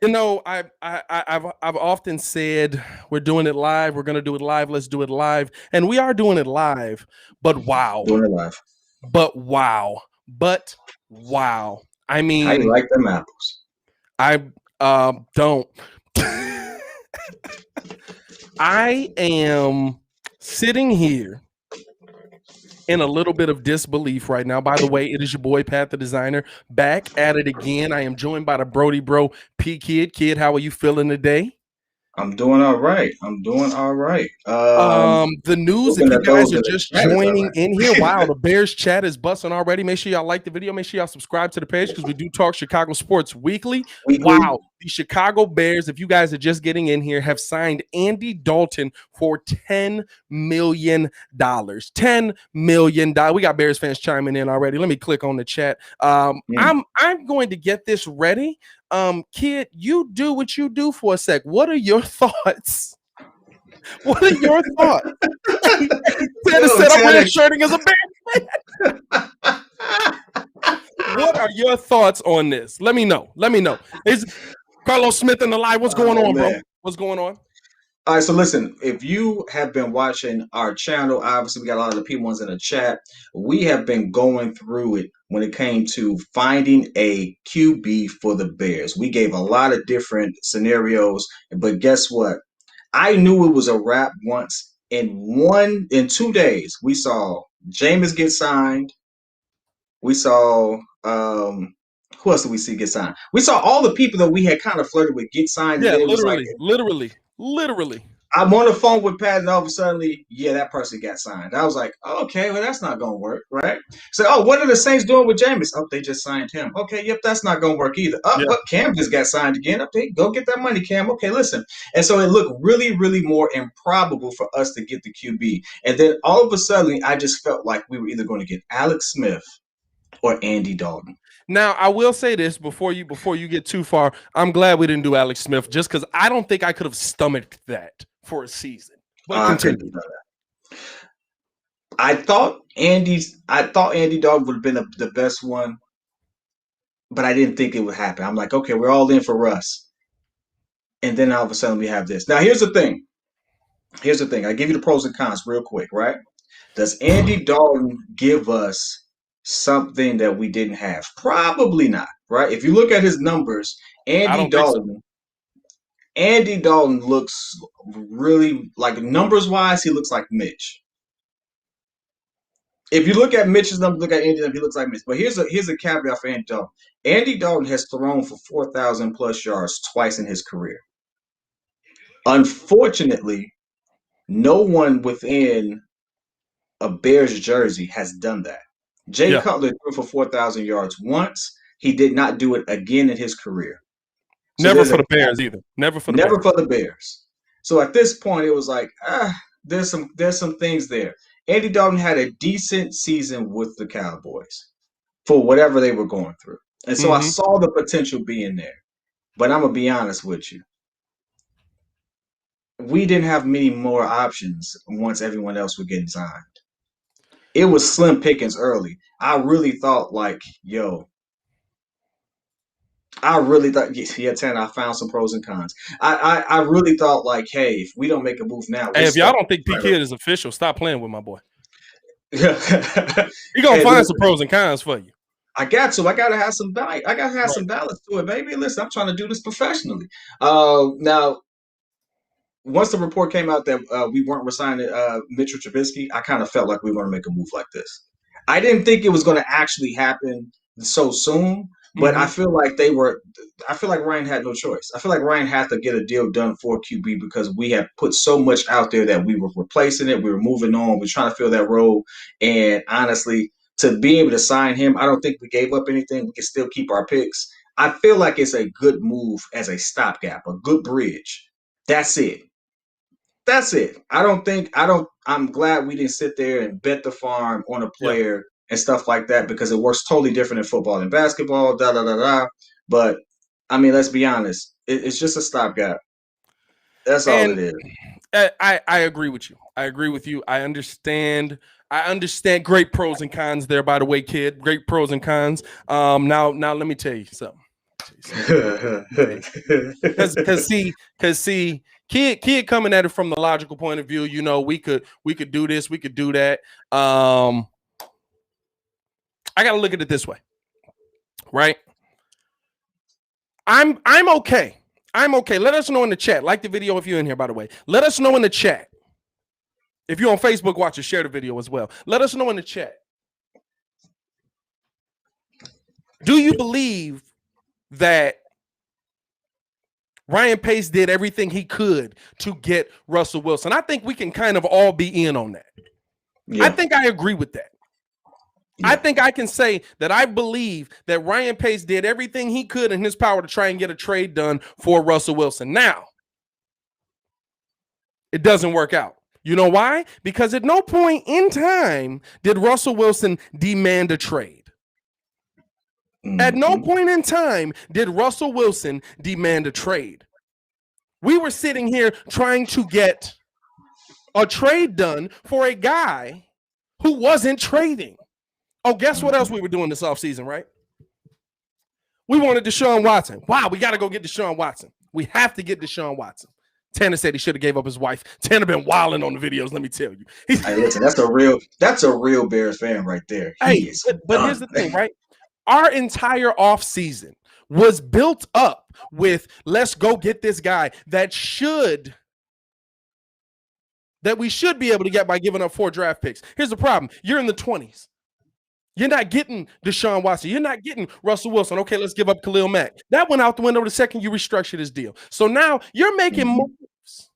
I've often said we're doing it live. We're gonna do it live. Let's do it live, and we are doing it live. But wow, Doing it live. but wow, but wow. I How you mean, like them apples? I don't. I am sitting here in a little bit of disbelief right now. By the way, it is your boy Pat the Designer back at it again. I am joined by the Brody Bro P Kid. Kid, how are you feeling today? I'm doing all right. I'm doing all right. The news, if Hoping you that guys those are in the just chat is all joining right. in here, wow, the Bears chat is busting already. Make sure y'all like the video. Make sure y'all subscribe to the page because we do talk Chicago sports weekly. Weekly. Wow, the Chicago Bears, if you guys are just getting in here, have signed Andy Dalton for $10 million. $10 million. We got Bears fans chiming in already. Let me click on the chat. I'm going to get this ready. Kid, you do what you do for a sec. What are your thoughts? What are your thoughts? Tanner Yo, said I'm Tanner. redshirting as a Bears fan. What are your thoughts on this? Let me know. Let me know. Is Carlos Smith in the live? What's going Oh on, bro? man. What's going on? All right, so listen, if you have been watching our channel, obviously we got a lot of the people ones in the chat. We have been going through it when it came to finding a QB for the Bears. We gave a lot of different scenarios, but guess what? I knew it was a wrap once. In 2 days, we saw Jameis get signed. We saw who else did we see get signed? We saw all the people that we had kind of flirted with get signed, and Yeah, then it was like literally. I'm on the phone with Pat, and all of a sudden, yeah, that person got signed. I was like, okay, well, that's not gonna work, right? So, oh, what are the Saints doing with Jameis? Oh, they just signed him. Okay, yep, that's not gonna work either. Oh, Yeah. but Cam just got signed again. Okay, go get that money, Cam. Okay, listen. And so it looked really, really more improbable for us to get the QB. And then all of a sudden, I just felt like we were either going to get Alex Smith or Andy Dalton. Now I will say this before you get too far. I'm glad we didn't do Alex Smith just because I don't think I could have stomached that for a season. But I couldn't continue. have done that. I thought Andy Dalton would have been the best one, but I didn't think it would happen. I'm like, okay, we're all in for Russ. And then all of a sudden we have this. Now, here's the thing. Here's the thing. I give you the pros and cons real quick, right? Does Andy Dalton give us something that we didn't have? Probably not, right? If you look at his numbers, I Andy don't think so. Dalton, Andy Dalton looks really like numbers wise, he looks like Mitch. If you look at Mitch's numbers, look at Andy Dalton, he looks like Mitch. But here's a caveat for Andy Dalton. Andy Dalton has thrown for 4,000 plus yards twice in his career. Unfortunately, no one within a Bears jersey has done that. Jay Yeah. Cutler threw for 4,000 yards once. He did not do it again in his career. So Never there's for a the Bears either. Never for the never Bears. for the Bears. So at this point, it was like, there's some things there. Andy Dalton had a decent season with the Cowboys for whatever they were going through. And so I Mm-hmm. saw the potential being there. But I'm going to be honest with you. We didn't have many more options once everyone else was getting signed. It was slim pickings early. I really thought like, yo, I really thought, yeah, Tanner, I found some pros and cons. I really thought like, hey, if we don't make a move now, we're Hey, if y'all stuck. don't think P Kid is official, stop playing with my boy. Hey, He gonna find some listen, pros and cons for you. I got to. I gotta have some balance. I gotta have Right. some balance to it, baby. Listen, I'm trying to do this professionally. Now, once the report came out that we weren't resigning Mitchell Trubisky, I kind of felt like we were going to make a move like this. I didn't think it was going to actually happen so soon, but I Mm-hmm. feel like they were. I feel like Ryan had no choice. I feel like Ryan had to get a deal done for QB because we had put so much out there that we were replacing it. We were moving on. We were trying to fill that role, and honestly, to be able to sign him, I don't think we gave up anything. We can still keep our picks. I feel like it's a good move as a stopgap, a good bridge. That's it. That's it. I'm glad we didn't sit there and bet the farm on a Yeah. player and stuff like that because it works totally different in football and basketball, da da da da. But I mean, let's be honest. It's just a stopgap. That's all And it is. I agree with you. I agree with you. I understand. I understand. Great pros and cons there, by the way, kid. Great pros and cons. Now let me tell you something. Because see, kid coming at it from the logical point of view, you know, we could do this, we could do that. I gotta look at it this way, right? I'm okay. I'm okay. Let us know in the chat. Like the video if you're in here, by the way. Let us know in the chat. If you're on Facebook, watch it, share the video as well. Let us know in the chat. Do you believe that Ryan Pace did everything he could to get Russell Wilson? I think we can kind of all be in on that. Yeah. I think I agree with that. Yeah. I think I can say that I believe that Ryan Pace did everything he could in his power to try and get a trade done for Russell Wilson. Now, it doesn't work out. You know why? Because at no point in time did Russell Wilson demand a trade. At no point in time did Russell Wilson demand a trade. We were sitting here trying to get a trade done for a guy who wasn't trading. Oh, guess what else we were doing this offseason, right? We wanted Deshaun Watson. Wow, we got to go get Deshaun Watson. We have to get Deshaun Watson. Tanner said he should have gave up his wife. Tanner been wilding on the videos, let me tell you. Hey, listen, that's a real Bears fan right there. But here's the thing, right? Our entire offseason was built up with let's go get this guy that we should be able to get by giving up 4 draft picks. Here's the problem. You're in the 20s. You're not getting Deshaun Watson. You're not getting Russell Wilson. Okay, let's give up Khalil Mack. That went out the window the second you restructured his deal. So now you're making moves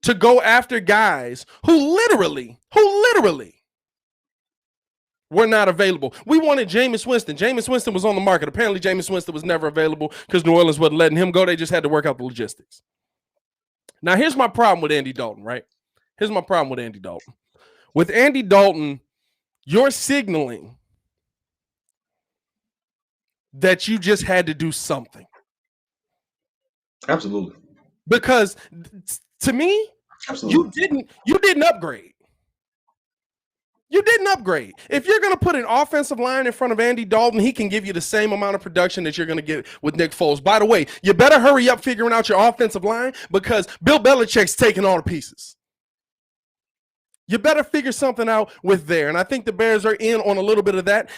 to go after guys who literally were not available. We wanted Jameis Winston. Jameis Winston was on the market. Apparently, Jameis Winston was never available because New Orleans wasn't letting him go. They just had to work out the logistics. Now, here's my problem with Andy Dalton, right? Here's my problem with Andy Dalton. With Andy Dalton, you're signaling that you just had to do something. Absolutely. Because to me, you didn't upgrade. You didn't upgrade. If you're going to put an offensive line in front of Andy Dalton, he can give you the same amount of production that you're going to get with Nick Foles. By the way, you better hurry up figuring out your offensive line because Bill Belichick's taking all the pieces. You better figure something out with there. And I think the Bears are in on a little bit of that.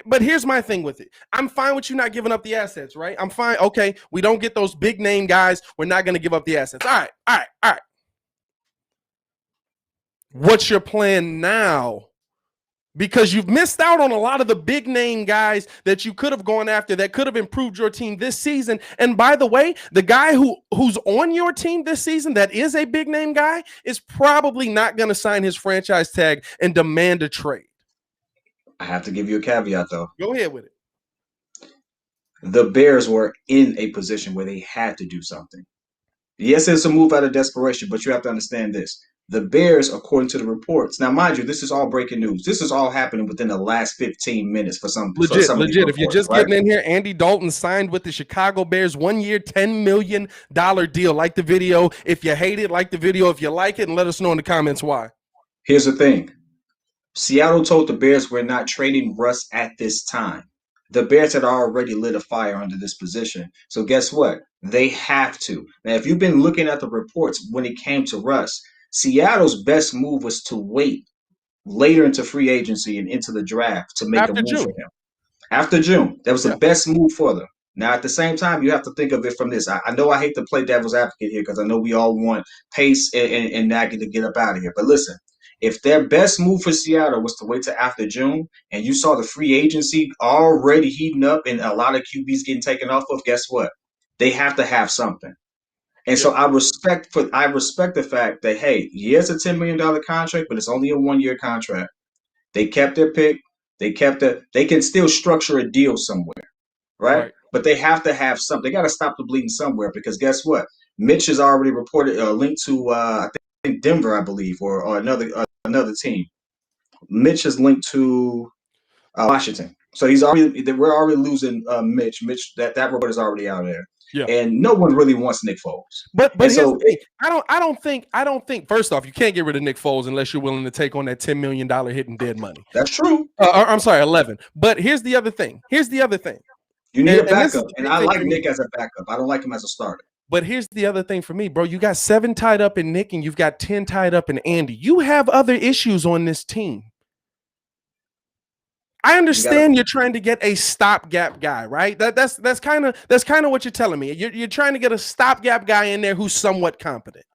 But here's my thing with it. I'm fine with you not giving up the assets, right? I'm fine. Okay, we don't get those big name guys. We're not going to give up the assets. All right. What's your plan now? Because you've missed out on a lot of the big name guys that you could have gone after that could have improved your team this season. And by the way, the guy who's on your team this season that is a big name guy is probably not going to sign his franchise tag and demand a trade. I have to give you a caveat, though. Go ahead with it. The Bears were in a position where they had to do something. Yes, it's a move out of desperation, but you have to understand this. The Bears, according to the reports, now mind you, this is all breaking news. This is all happening within the last 15 minutes for some legit. Reports, if you're just getting in here, Andy Dalton signed with the Chicago Bears 1-year, $10 million deal. Like the video if you hate it, like the video if you like it, and let us know in the comments why. Here's the thing. Seattle told the Bears we're not trading Russ at this time. The Bears had already lit a fire under this position. So guess what? They have to. Now, if you've been looking at the reports when it came to Russ, Seattle's best move was to wait later into free agency and into the draft to make a move for him. After June, that was the best move for them. Now, at the same time, you have to think of it from this. I know I hate to play devil's advocate here because I know we all want Pace and Nagy to get up out of here. But listen, if their best move for Seattle was to wait till after June and you saw the free agency already heating up and a lot of QBs getting taken off of, guess what? They have to have something. And so I respect the fact that, hey, yes, a $10 million contract, but it's only a 1-year contract. They kept their pick. They can still structure a deal somewhere, right? But they have to have something. They got to stop the bleeding somewhere because guess what? Mitch has already reported a link to, I think Denver, I believe, or another team. Mitch is linked to Washington. So we're already losing Mitch. That report is already out there. Yeah. And no one really wants Nick Foles. But here's the thing. I don't think first off, you can't get rid of Nick Foles unless you're willing to take on that $10 million hit in dead money. That's true. I'm sorry, 11. But here's the other thing. You need a And this is backup, the and big I thing like for me. Nick as a backup. I don't like him as a starter. But here's the other thing for me, bro. You got 7 tied up in Nick, and you've got 10 tied up in Andy. You have other issues on this team. I understand you're trying to get a stopgap guy, right? That's kind of what you're telling me. You're trying to get a stopgap guy in there who's somewhat competent.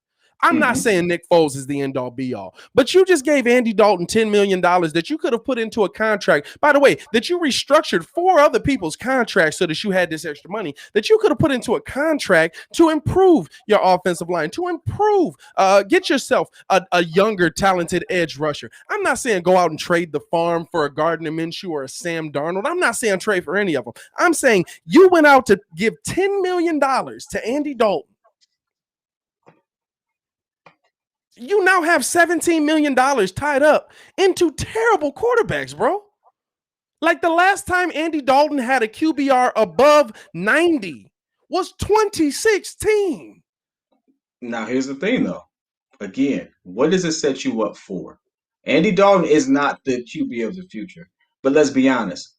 I'm not saying Nick Foles is the end all be all, but you just gave Andy Dalton $10 million that you could have put into a contract. By the way, that you restructured 4 other people's contracts so that you had this extra money that you could have put into a contract to improve your offensive line, to improve, get yourself a younger, talented edge rusher. I'm not saying go out and trade the farm for a Gardner Minshew or a Sam Darnold. I'm not saying trade for any of them. I'm saying you went out to give $10 million to Andy Dalton. You now have $17 million tied up into terrible quarterbacks, bro. Like the last time Andy Dalton had a QBR above 90 was 2016. Now, here's the thing, though. Again, what does it set you up for? Andy Dalton is not the QB of the future. But let's be honest.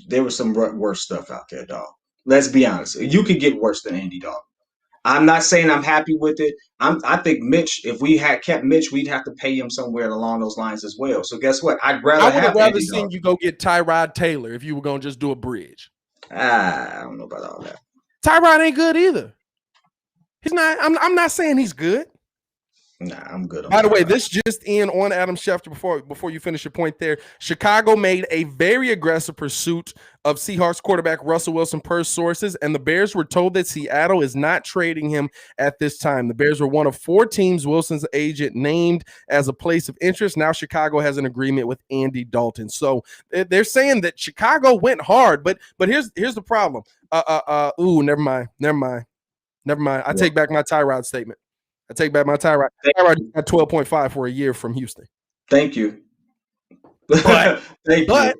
There was some worse stuff out there, dog. Let's be honest. You could get worse than Andy Dalton. I'm not saying I'm happy with it. I think Mitch, if we had kept Mitch, we'd have to pay him somewhere along those lines as well. So guess what? I'd rather I would have have rather Andy seen Dalton. you go get Tyrod Taylor if you were going to just do a bridge. I don't know about all that. Tyrod ain't good either. He's not. I'm not saying he's good. Nah, I'm good. By the way, this just in on Adam Schefter before you finish your point there. Chicago made a very aggressive pursuit of Seahawks quarterback Russell Wilson per sources, and the Bears were told that Seattle is not trading him at this time. The Bears were one of 4 teams Wilson's agent named as a place of interest. Now Chicago has an agreement with Andy Dalton. So they're saying that Chicago went hard, but here's the problem. Never mind. I take back my Tyrod statement. I take back my Tyrod. Tyrod got 12.5 for a year from Houston. Thank you. But, Thank you.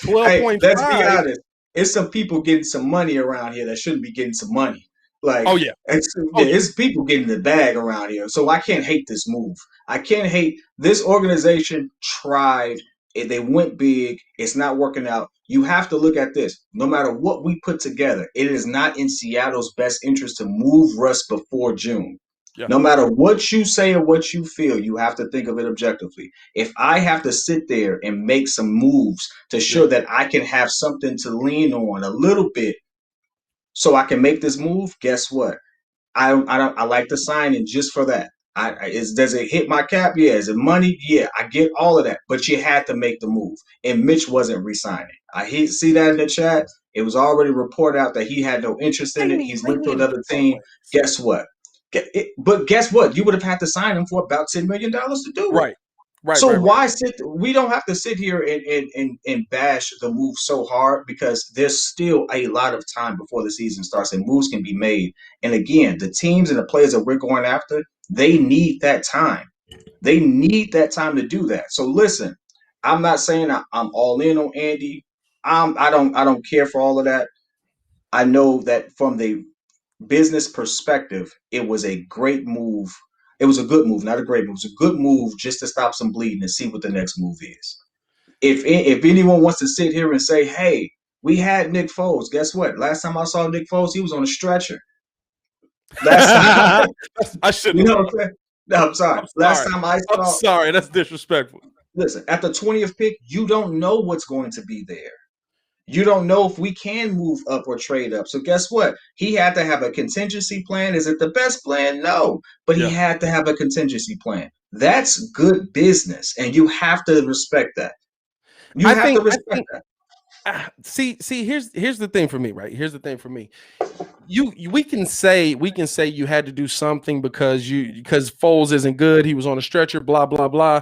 12.5. Hey, let's be honest. It's some people getting some money around here that shouldn't be getting some money. Like, oh yeah, it's people getting the bag around here. So I can't hate this move. I can't hate this organization. Tried. They went big. It's not working out. You have to look at this. No matter what we put together, it is not in Seattle's best interest to move Russ before June. Yeah. No matter what you say or what you feel, you have to think of it objectively. If I have to sit there and make some moves to show that I can have something to lean on a little bit so I can make this move, guess what? I like the signing just for that. Does it hit my cap? Yeah. Is it money? Yeah. I get all of that. But you had to make the move. And Mitch wasn't re-signing. I see that in the chat. It was already reported out that he had no interest in it. He's linked to another team. Guess what? But guess what? You would have had to sign him for about $10 million to do it. Right. So why sit? We don't have to sit here and bash the move so hard because there's still a lot of time before the season starts and moves can be made. And again, the teams and the players that we're going after, they need that time. They need that time to do that. So listen, I'm not saying I'm all in on Andy. I don't care for all of that. I know that from the business perspective, it was a great move. It was a good move, not a great move. It was a good move just to stop some bleeding and see what the next move is. If anyone wants to sit here and say, hey, we had Nick Foles, guess what? Last time I saw Nick Foles, he was on a stretcher. Last time. I shouldn't. You know what I'm saying? No, I'm sorry. Last time I saw. I'm sorry. That's disrespectful. Listen, at the 20th pick, you don't know what's going to be there. You don't know if we can move up or trade up. So guess what? He had to have a contingency plan. Is it the best plan? No. But he had to have a contingency plan. That's good business. And you have to respect that. You have to respect that. See, here's the thing for me, right? Here's the thing for me. We can say you had to do something because Foles isn't good. He was on a stretcher, blah, blah, blah.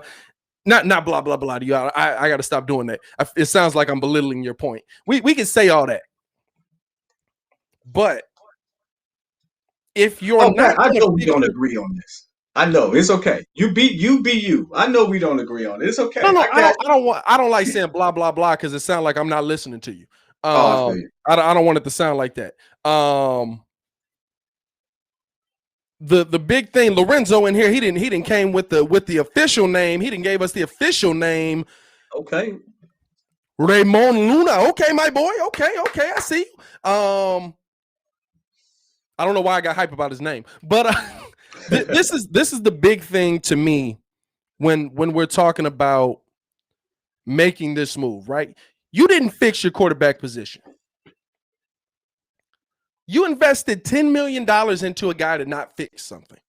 Not blah blah blah to you. I got to stop doing that. It sounds like I'm belittling your point. We can say all that, but if you're not, I know we don't agree on this. I know it's okay. You be you. I know we don't agree on it. It's okay. No, I don't like saying blah blah blah because it sounds like I'm not listening to you. I don't want it to sound like that. The big thing, Lorenzo in here, he didn't came with the official name. He didn't gave us the official name. Okay. Raymond Luna. Okay, my boy. Okay, I see you. I don't know why I got hype about his name, but this is the big thing to me when we're talking about making this move, right? You didn't fix your quarterback position. You invested $10 million into a guy to not fix something.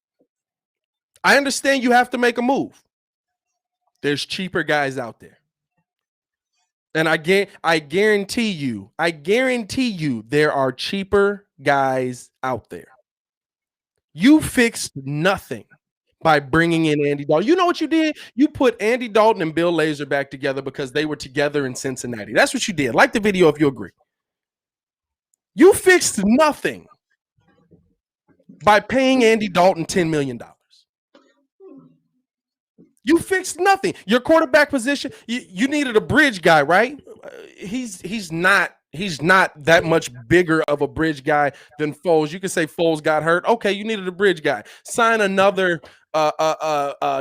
I understand you have to make a move. There's cheaper guys out there. And I guarantee you, there are cheaper guys out there. You fixed nothing by bringing in Andy Dalton. You know what you did? You put Andy Dalton and Bill Lazor back together because they were together in Cincinnati. That's what you did. Like the video if you agree. You fixed nothing by paying Andy Dalton $10 million. You fixed nothing. Your quarterback position, you needed a bridge guy, right? He's not that much bigger of a bridge guy than Foles. You can say Foles got hurt. Okay, you needed a bridge guy. Sign another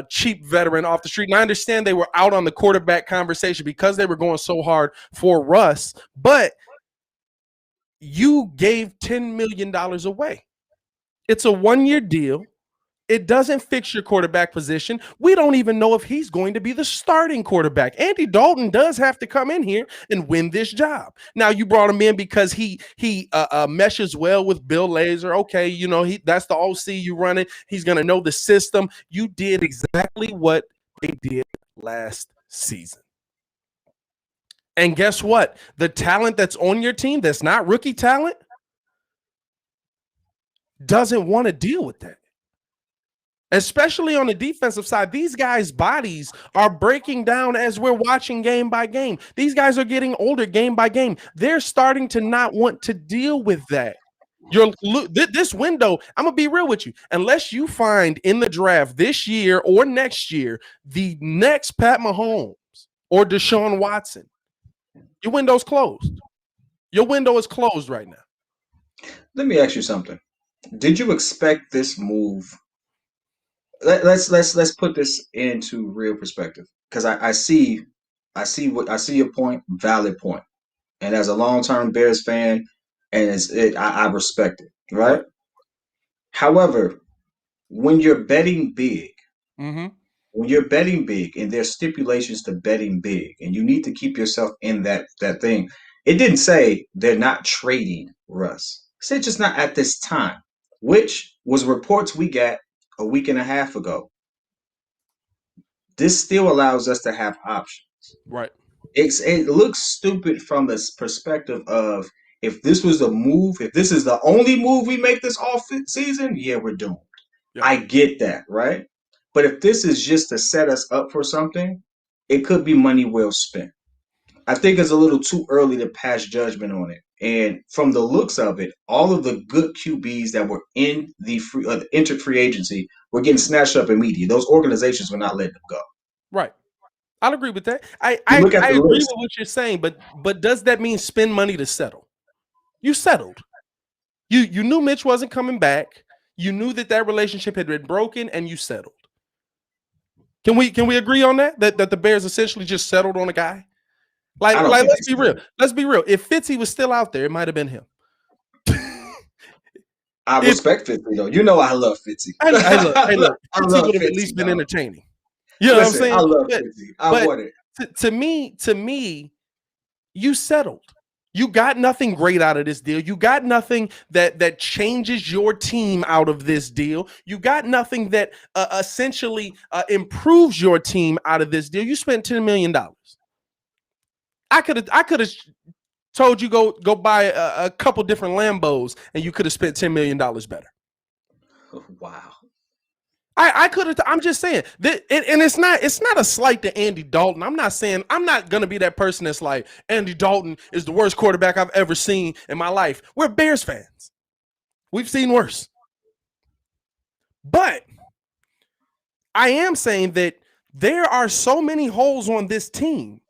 cheap veteran off the street. And I understand they were out on the quarterback conversation because they were going so hard for Russ, but you gave $10 million away. It's a 1-year deal. It doesn't fix your quarterback position. We don't even know if he's going to be the starting quarterback. Andy Dalton does have to come in here and win this job. Now, you brought him in because he meshes well with Bill Lazor. Okay, you know, that's the OC you running. He's going to know the system. You did exactly what they did last season. And guess what? The talent that's on your team that's not rookie talent doesn't want to deal with that. Especially on the defensive side, these guys' bodies are breaking down as we're watching game by game. These guys are getting older game by game. They're starting to not want to deal with that. This window, I'm going to be real with you. Unless you find in the draft this year or next year the next Pat Mahomes or Deshaun Watson, your window's closed. Your window is closed right now. Let me ask you something. Did you expect this move? Let's put this into real perspective, because I see your point, valid point, and as a long-term Bears fan, and I respect it, right? However, when you're betting big, and there's stipulations to betting big, and you need to keep yourself in that thing. It didn't say they're not trading Russ. It said just not at this time, which was reports we got a week and a half ago. This still allows us to have options. Right. It looks stupid from the perspective of, if this was a move, if this is the only move we make this off season, yeah, we're doomed. Yep. I get that, right? But if this is just to set us up for something, it could be money well spent. I think it's a little too early to pass judgment on it. And from the looks of it, all of the good QBs that were in the entered free agency were getting snatched up immediately. Those organizations were not letting them go. Right. I'll agree with that. I agree with what you're saying, but does that mean spend money to settle? You settled. You knew Mitch wasn't coming back. You knew that relationship had been broken, and you settled. Can we agree on that the Bears essentially just settled on a guy? Like let's be real. Let's be real. If Fitzy was still out there, it might have been him. I respect Fitzy though. You know I love Fitzy. Hey, look. Fitzy would have at least been entertaining. You know what I'm saying? I love Fitzy. I want it. To me, you settled. You got nothing great out of this deal. You got nothing that changes your team out of this deal. You got nothing that essentially improves your team out of this deal. You spent $10 million. I could have told you go buy a couple different Lambos, and you could have spent $10 million better. Wow. I could have. I'm just saying that, and it's not a slight to Andy Dalton. I'm not gonna be that person that's like, Andy Dalton is the worst quarterback I've ever seen in my life. We're Bears fans. We've seen worse. But I am saying that there are so many holes on this team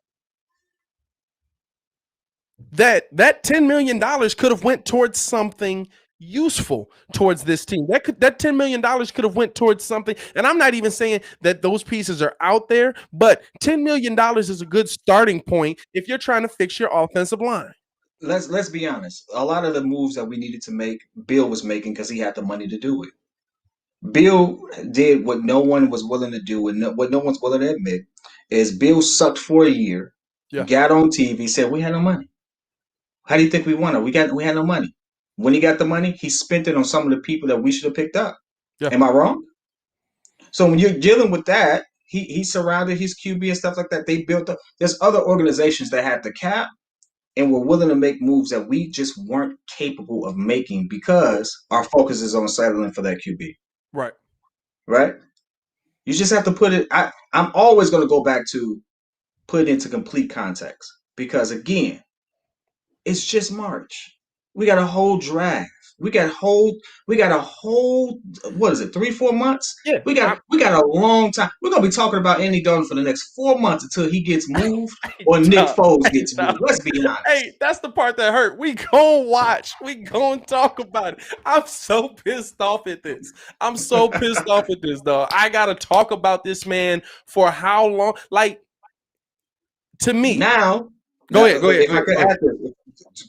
that $10 million could have went towards something useful towards this team. That $10 million could have went towards something. And I'm not even saying that those pieces are out there, but $10 million is a good starting point if you're trying to fix your offensive line. Let's be honest. A lot of the moves that we needed to make, Bill was making because he had the money to do it. Bill did what no one was willing to do, and what no one's willing to admit is Bill sucked for a year, got on TV, said we had no money. How do you think we won it? We had no money. When he got the money, he spent it on some of the people that we should have picked up. Yeah. Am I wrong? So when you're dealing with that, he surrounded his QB and stuff like that. They built up. There's other organizations that had the cap and were willing to make moves that we just weren't capable of making because our focus is on settling for that QB. Right. Right? You just have to put it. I'm always going to go back to put it into complete context because, again, it's just March. We got a whole draft. We got a whole. What is it? 3-4 months? Yeah. We got a long time. We're gonna be talking about Andy Dalton for the next 4 months until he gets moved or Nick Foles gets moved. Let's be honest. Hey, that's the part that hurt. We gonna watch. We gonna talk about it. I'm so pissed off at this. I'm so pissed off at this, though. I gotta talk about this man for how long? Like, to me. Now, go ahead. If I could add this,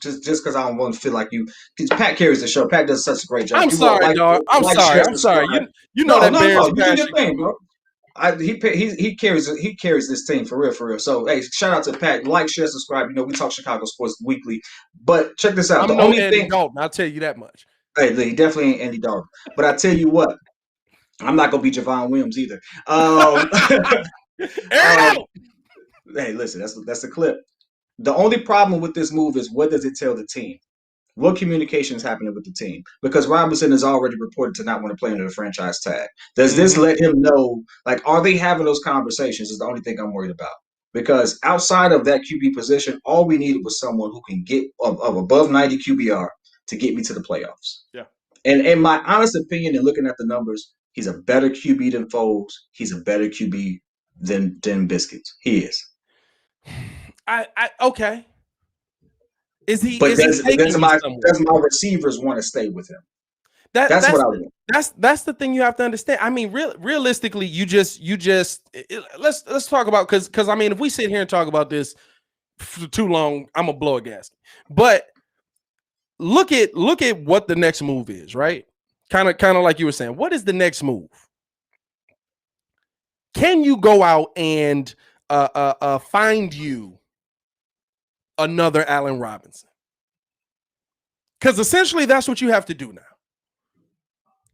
just because I don't want to feel like you. Pat carries the show. Pat does such a great job. I'm sorry, dog. I'm sorry. You know that Bears you do your thing, bro. He carries this team for real. So hey, shout out to Pat. Like, share, subscribe. You know we talk Chicago sports weekly. But check this out. I'm the only thing. Dalton, I'll tell you that much. Hey, he definitely ain't Andy Dalton. But I tell you what, I'm not gonna be Javon Williams either. Hey, listen, that's the clip. The only problem with this move is what does it tell the team? What communication is happening with the team? Because Robinson is already reported to not want to play under the franchise tag. Does this let him know, like, are they having those conversations is the only thing I'm worried about. Because outside of that QB position, all we needed was someone who can get of above 90 QBR to get me to the playoffs. Yeah. And in my honest opinion and looking at the numbers, he's a better QB than Foles. He's a better QB than Biscuits. He is. Okay. Is he? But does my receivers want to stay with him? That's what I want. That's the thing you have to understand. I mean, realistically, you just let's talk about because I mean, if we sit here and talk about this for too long, I'm gonna blow a gasket. But look at what the next move is, right? Kind of like you were saying. What is the next move? Can you go out and find you another Allen Robinson? Because essentially that's what you have to do now.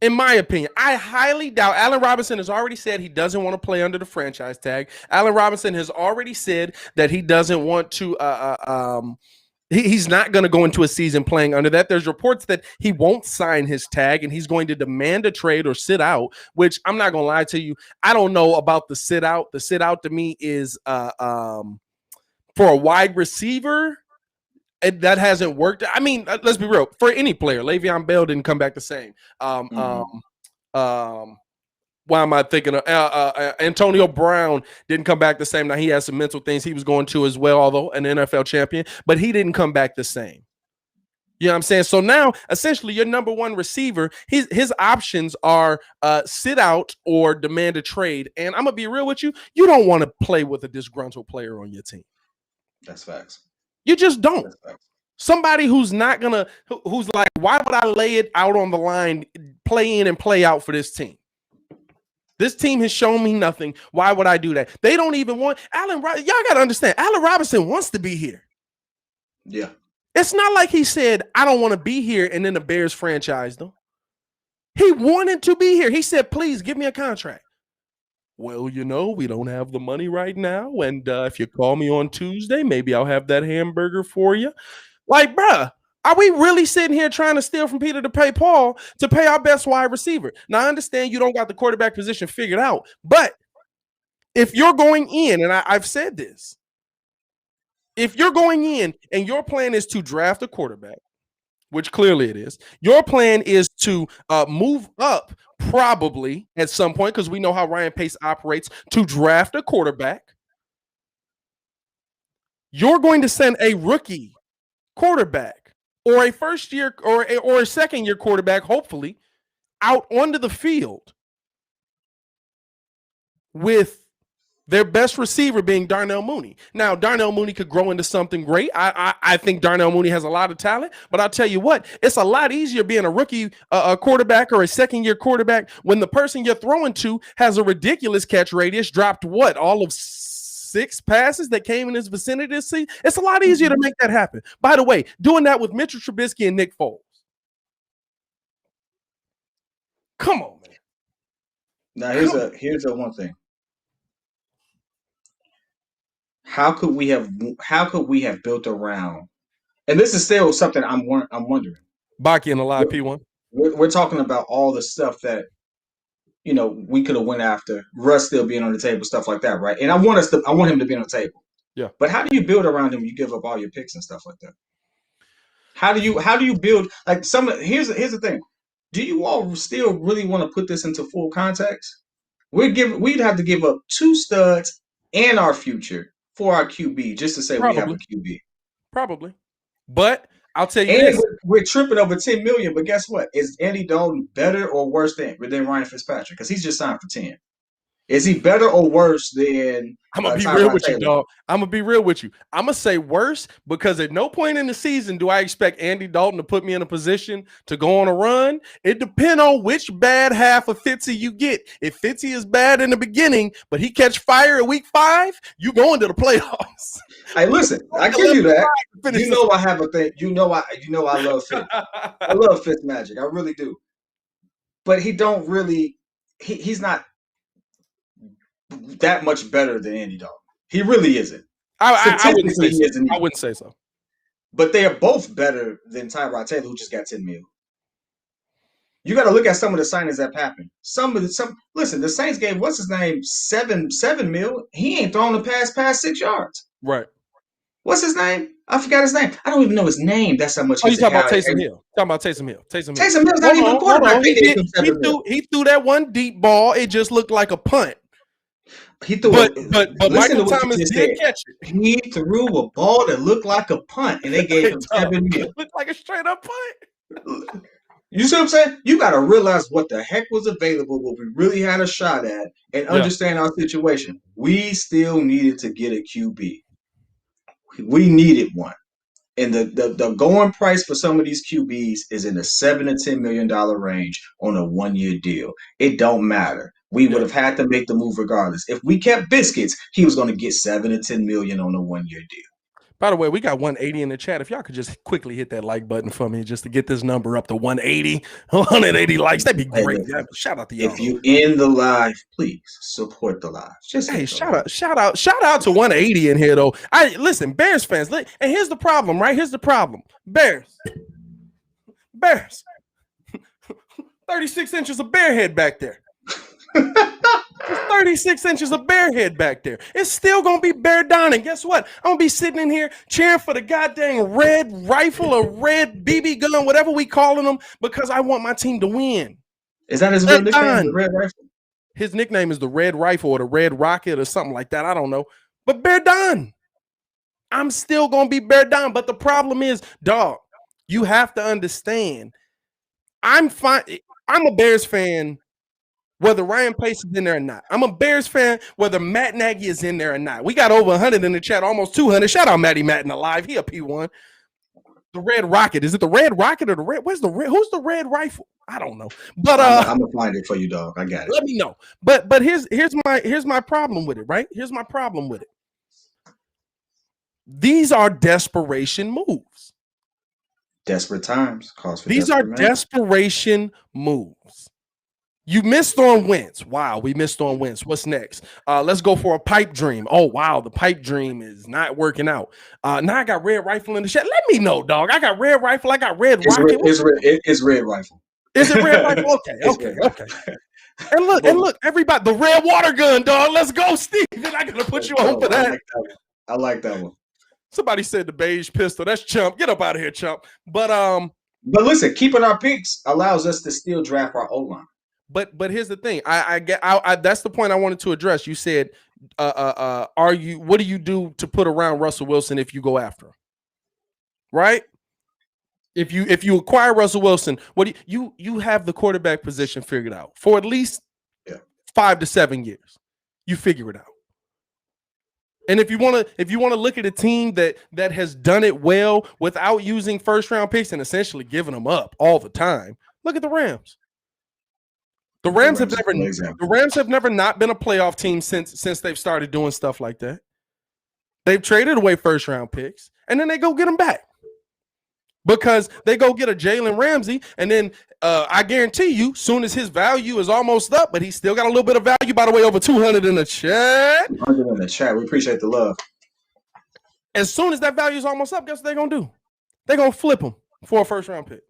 In my opinion, I highly doubt Allen Robinson has already said he doesn't want to play under the franchise tag. Allen Robinson has already said that he doesn't want to he's not going to go into a season playing under that. There's reports that he won't sign his tag and he's going to demand a trade or sit out, which I'm not going to lie to you. I don't know about the sit out. The sit out to me is for a wide receiver. That hasn't worked. I mean, let's be real. For any player, Le'Veon Bell didn't come back the same. Why am I thinking of Antonio Brown didn't come back the same. Now he has some mental things he was going to as well, although an NFL champion, but he didn't come back the same. You know what I'm saying? So now, essentially, your number one receiver, his options are sit out or demand a trade. And I'm gonna be real with you. You don't want to play with a disgruntled player on your team. That's facts. You just don't. Somebody who's not gonna, who's like, why would I lay it out on the line, play in and play out for this team? This team has shown me nothing. Why would I do that? They don't even want Allen. Y'all got to understand, Allen Robinson wants to be here. Yeah. It's not like he said, I don't want to be here, and then the Bears franchised him. He wanted to be here. He said, please give me a contract. Well, you know, we don't have the money right now. And if you call me on Tuesday, maybe I'll have that hamburger for you. Like, bruh, are we really sitting here trying to steal from Peter to pay Paul to pay our best wide receiver? Now, I understand you don't got the quarterback position figured out. But if you're going in, and I've said this, if you're going in and your plan is to draft a quarterback, which clearly it is, your plan is to move up probably at some point, because we know how Ryan Pace operates, to draft a quarterback. You're going to send a rookie quarterback or a first year or a second year quarterback, hopefully, out onto the field with their best receiver being Darnell Mooney. Now, Darnell Mooney could grow into something great. I think Darnell Mooney has a lot of talent, but I'll tell you what, it's a lot easier being a rookie quarterback or a second-year quarterback when the person you're throwing to has a ridiculous catch radius, dropped what, all of 6 passes that came in his vicinity this season. It's a lot easier to make that happen. By the way, doing that with Mitchell Trubisky and Nick Foles. Come on, man. Now here's a one thing. How could we have built around? And this is still something I'm wondering. Baki and a live P1. We're talking about all the stuff that we could have went after. Russ still being on the table, stuff like that, right? And I want him to be on the table. Yeah. But how do you build around him when you give up all your picks and stuff like that? How do you build like here's the thing. Do you all still really want to put this into full context? We'd have to give up 2 studs and our future for our QB just to say we have a QB. Probably. But I'll tell you and this. We're tripping over $10 million, but guess what? Is Andy Dalton better or worse than Ryan Fitzpatrick? Because he's just signed for 10. Is he better or worse than I'm going to be real with you, dog. I'm going to be real with you. I'm going to say worse because at no point in the season do I expect Andy Dalton to put me in a position to go on a run. It depends on which bad half of Fitzy you get. If Fitzy is bad in the beginning, but he catch fire at week 5, you going to the playoffs. Hey, listen, I give you that. You know I have a thing. You know I love Fitz. I love Fitz magic. I really do. But he don't really he's not that much better than Andy Dalton. He really isn't. I wouldn't say so. But they are both better than Tyrod Taylor, who just got $10 million. You got to look at some of the signings that happened. Listen, the Saints gave what's his name $7 million. He ain't thrown a pass past 6 yards. Right. What's his name? I forgot his name. I don't even know his name. That's how much. Oh, you talking about Taysom Hill? Taysom Hill. Taysom Hill's not even a quarterback. He threw that one deep ball. It just looked like a punt. He threw, but Michael Thomas did catch it. He threw a ball that looked like a punt, and they gave him $7 million. It looked like a straight up punt. You see what I'm saying? You got to realize what the heck was available, what we really had a shot at, and understand our situation. We still needed to get a QB. We needed one. And the going price for some of these QBs is in the $7 to $10 million range on a 1-year deal. It don't matter. We would have had to make the move regardless. If we kept Biscuits, he was going to get $7 to $10 million on a 1-year deal. By the way, we got 180 in the chat. If y'all could just quickly hit that like button for me just to get this number up to 180 likes, that'd be great. Shout out to y'all. If you in the live, please support the live. Just shout out to 180 in here though. Listen, Bears fans, and here's the problem, right? Here's the problem. Bears. 36 inches of bear head back there. 36 inches of bear head back there. It's still gonna be Bear Don, and guess what? I'm gonna be sitting in here cheering for the goddamn red rifle or red BB gun, whatever we calling them, because I want my team to win. Is that his real nickname? The Red Rifle? His nickname is the Red Rifle or the Red Rocket or something like that. I don't know. But Bear Don. I'm still gonna be Bear Don. But the problem is, dog, you have to understand. I'm fine. I'm a Bears fan. Whether Ryan Pace is in there or not. I'm a Bears fan, whether Matt Nagy is in there or not. We got over 100 in the chat, almost 200. Shout out Matty Madden alive. He a P1. The Red Rocket. Is it the Red Rocket or the Red? Who's the Red Rifle? I don't know. But I'm gonna find it for you, dog. I got it. Let me know. But here's my problem with it, right? Here's my problem with it. These are desperation moves. Desperate times calls for these are desperation moves. You missed on Wentz. Wow, we missed on Wentz. What's next? Let's go for a pipe dream. Oh, wow, the pipe dream is not working out. Now I got Red Rifle in the chat. Let me know, dog. I got Red Rifle. I got Red Rocket. It's Red Rifle. Is it Red Rifle? Okay. And look, everybody, the red water gun, dog. Let's go, Steve. I gotta put you on for that. I like that one. Somebody said the beige pistol. That's chump. Get up out of here, chump. But listen, keeping our picks allows us to still draft our O-line. But here's the thing. I that's the point I wanted to address. You said, what do you do to put around Russell Wilson if you go after him? Right? If you acquire Russell Wilson, what do you have the quarterback position figured out for at least 5 to 7 years. You figure it out. And if you want to look at a team that has done it well without using first round picks and essentially giving them up all the time, look at the Rams. The Rams have never not been a playoff team since they've started doing stuff like that. They've traded away first round picks and then they go get them back. Because they go get a Jalen Ramsey, and then I guarantee you, soon as his value is almost up, but he's still got a little bit of value, by the way, over 200 in the chat. 200 in the chat. We appreciate the love. As soon as that value is almost up, guess what they're going to do? They're going to flip him for a first-round pick.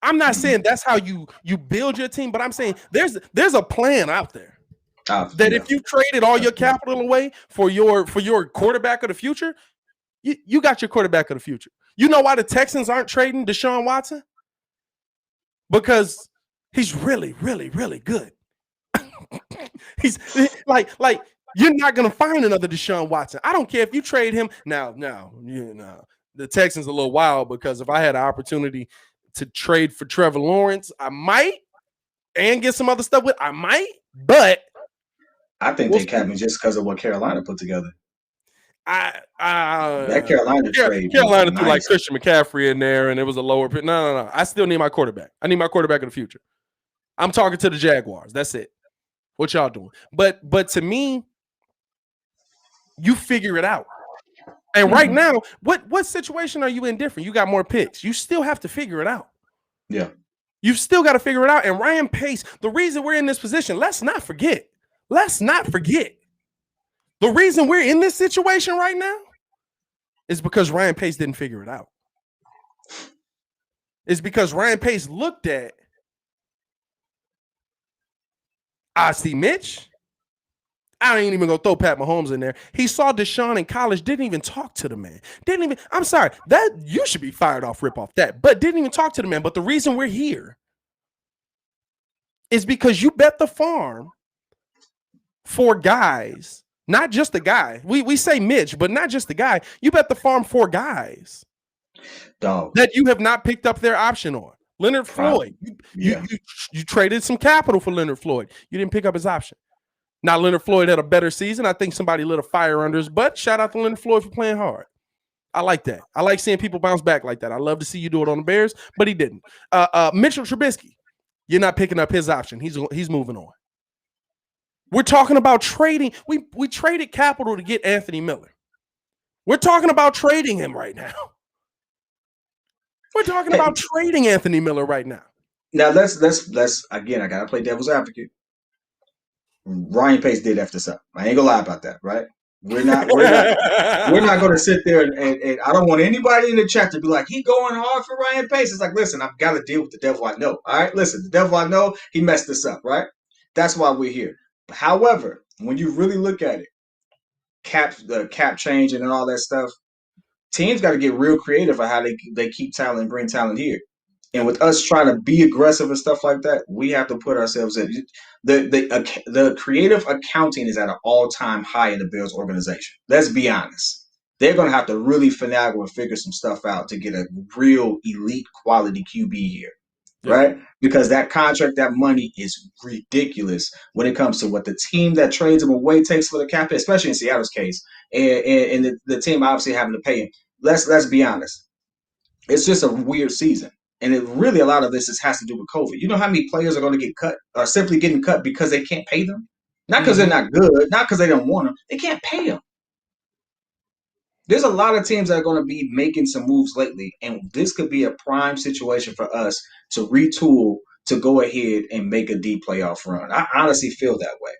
I'm not saying that's how you build your team, but I'm saying there's a plan out there. That if you traded all your capital away for your quarterback of the future, you got your quarterback of the future. You know why the Texans aren't trading Deshaun Watson? Because he's really, really, really good. He's like you're not gonna find another Deshaun Watson. I don't care if you trade him now. The Texans are a little wild because if I had an opportunity to trade for Trevor Lawrence, I might and get some other stuff with. I might, but I think they kept me just because of what Carolina put together. That Carolina trade. Carolina threw like Christian McCaffrey in there, and it was a lower pick. No. I still need my quarterback. I need my quarterback of the future. I'm talking to the Jaguars. That's it. What y'all doing? But to me, you figure it out. And right now, what situation are you in different? You got more picks. You still have to figure it out. Yeah. You've still got to figure it out. And Ryan Pace, the reason we're in this position, let's not forget. The reason we're in this situation right now is because Ryan Pace didn't figure it out. It's because Ryan Pace looked at, I see Mitch. I ain't even gonna throw Pat Mahomes in there. He saw Deshaun in college, didn't even talk to the man. I'm sorry, that you should be fired off, rip off that, but didn't even talk to the man. But the reason we're here is because you bet the farm for guys. Not just the guy. We say Mitch, but not just the guy. You bet the farm for guys that you have not picked up their option on. Leonard Floyd. You traded some capital for Leonard Floyd. You didn't pick up his option. Now, Leonard Floyd had a better season. I think somebody lit a fire under his butt. Shout out to Leonard Floyd for playing hard. I like that. I like seeing people bounce back like that. I love to see you do it on the Bears, but he didn't. Mitchell Trubisky. You're not picking up his option. He's moving on. We're talking about trading. We traded capital to get Anthony Miller. We're talking about trading him right now. We're talking about trading Anthony Miller right now. Now let's again. I gotta play devil's advocate. Ryan Pace did F this up. I ain't gonna lie about that, right? We're not going to sit there and I don't want anybody in the chat to be like, he going hard for Ryan Pace. It's like, listen, I've got to deal with the devil I know. All right, listen, the devil I know, he messed this up, right? That's why we're here. However, when you really look at it, the cap changing and all that stuff, teams got to get real creative on how they keep talent and bring talent here. And with us trying to be aggressive and stuff like that, we have to put ourselves in. The creative accounting is at an all-time high in the Bills organization. Let's be honest. They're going to have to really finagle and figure some stuff out to get a real elite quality QB here. Right? Because that contract, that money is ridiculous when it comes to what the team that trades him away takes for the cap, especially in Seattle's case, and the team obviously having to pay him. Let's be honest. It's just a weird season. And a lot of this has to do with COVID. You know how many players are going to get cut or simply getting cut because they can't pay them? Not because they're not good, not because they don't want them. They can't pay them. There's a lot of teams that are going to be making some moves lately, and this could be a prime situation for us to retool to go ahead and make a deep playoff run. I honestly feel that way.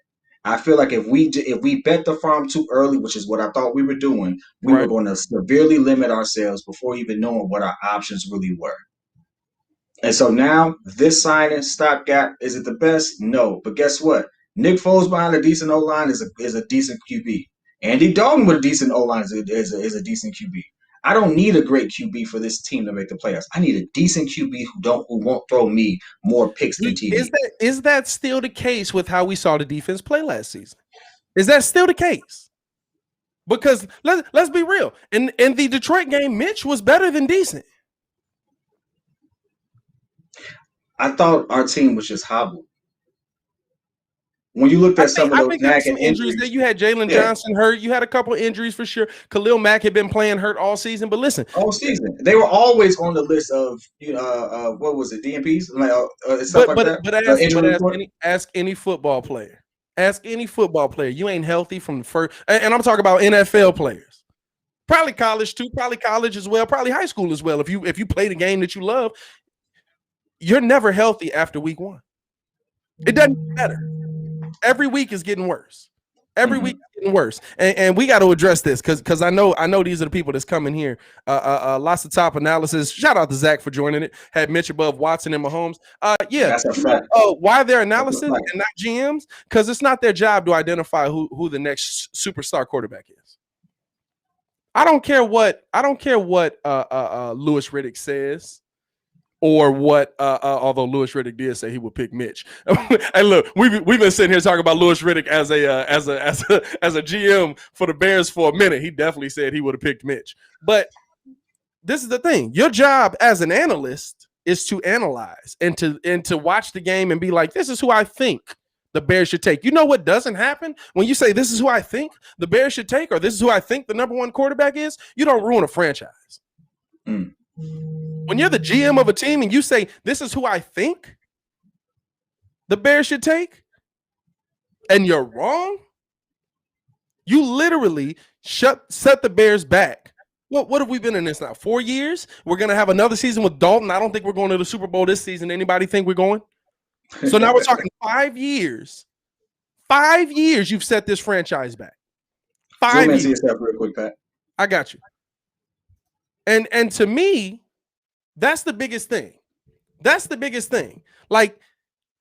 I feel like if we bet the farm too early, which is what I thought we were doing, we were going to severely limit ourselves before even knowing what our options really were. And so now this signing stopgap, is it the best? No. But guess what? Nick Foles behind a decent O-line is a decent QB. Andy Dalton with a decent O-line is a decent QB. I don't need a great QB for this team to make the playoffs. I need a decent QB who won't throw me more picks than TD. Is that still the case with how we saw the defense play last season? Is that still the case? Because let's be real. In the Detroit game, Mitch was better than decent. I thought our team was just hobbled. When you looked at some of I those think there were some nagging injuries that injuries, you had. Jalen yeah, Johnson hurt. You had a couple injuries for sure. Khalil Mack had been playing hurt all season. But listen, all season they were always on the list of what was it, DNPs, like stuff like that, injury report. ask any football player. Ask any football player. You ain't healthy from the first, and I'm talking about NFL players. Probably college too. Probably college as well. Probably high school as well. If you play the game that you love, you're never healthy after week one. It doesn't get better. Every week is getting worse. Every week is getting worse, and we got to address this because I know these are the people that's coming here. Lots of top analysis. Shout out to Zach for joining it. Had Mitch above Watson and Mahomes. Yeah, That's a fact. why their analysis and not GMs? Because it's not their job to identify who the next superstar quarterback is. I don't care what Louis Riddick says. Or what? Although Louis Riddick did say he would pick Mitch. And look, we've been sitting here talking about Louis Riddick as a GM for the Bears for a minute. He definitely said he would have picked Mitch. But this is the thing: your job as an analyst is to analyze and to watch the game and be like, "This is who I think the Bears should take." You know what doesn't happen when you say, "This is who I think the Bears should take," or "This is who I think the number one quarterback is." You don't ruin a franchise. When you're the GM of a team and you say, "This is who I think the Bears should take," and you're wrong, you literally set the Bears back. What have we been in this now? 4 years? We're going to have another season with Dalton. I don't think we're going to the Super Bowl this season. Anybody think we're going? So now we're talking 5 years. 5 years you've set this franchise back. 5 years. Zoom into yourself real quick, Pat. I got you. And to me, that's the biggest thing. That's the biggest thing. Like,